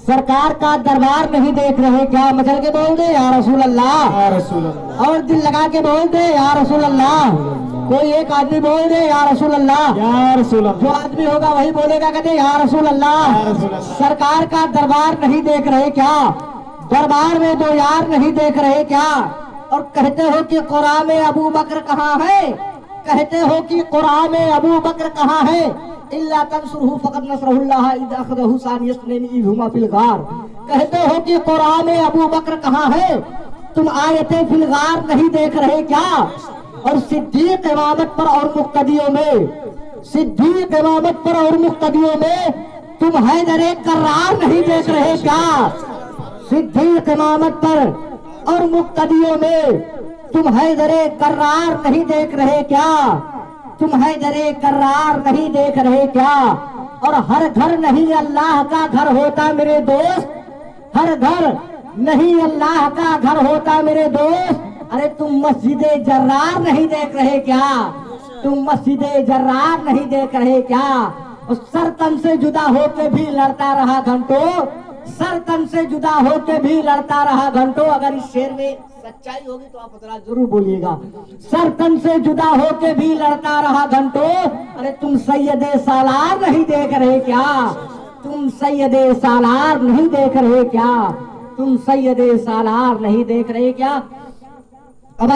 सरकार का दरबार नहीं देख रहे क्या? मचल के बोल दे या रसूल अल्लाह, या रसूल अल्लाह, और दिल लगा के बोल दे या रसूल अल्लाह। कोई एक आदमी बोल दे या रसूल अल्लाह, या रसूल जो अल्लाह, आदमी होगा वही बोलेगा, कहते या रसूल अल्लाह। या रसूल अल्लाह। सरकार का दरबार नहीं देख रहे क्या? दरबार में दो यार नहीं देख रहे क्या? और कहते हो कि कुरान में अबू बकर कहाँ है? कहते हो कि कुरान में अबू बकर कहाँ है? इल्ला तंसुरहु फक़द नसरहुल्लाह इज़ अख़ज़हु सानिय इस्नैनि इज़ हुमा फिल गार। कहते हो कि कुरान में अबू बकर कहाँ है? तुम आयते फिल गार नहीं देख रहे क्या? और सिद्दीक इमामत पर और मुक्तदियों में, सिद्दीक इमामत पर और मुक्तदियों में तुम हैदरे कर्रार नहीं देख रहे क्या? सिद्दीक इमामत पर और मुक्तदियों में तुम हैदरे कर्रार नहीं देख रहे क्या? तुम हैदरे कर्रार नहीं देख रहे क्या? और हर घर नहीं अल्लाह का घर होता मेरे दोस्त, हर घर नहीं अल्लाह का घर होता मेरे दोस्त। अरे तुम मस्जिदे जर्रार नहीं देख रहे क्या? तुम मस्जिदे जर्रार नहीं देख रहे क्या? और सर तन से जुदा होके भी लड़ता रहा घंटों, सर तन से जुदा होके भी लड़ता रहा घंटों। अगर इस शेर में सच्चाई होगी तो आप जरा जरूर बोलिएगा। सर तन से जुदा होके भी लड़ता रहा घंटों। अरे तुम सैयदे सालार नहीं देख रहे क्या? तुम सैयदे सालार नहीं देख रहे क्या? तुम सैयदे सालार नहीं देख रहे क्या? अब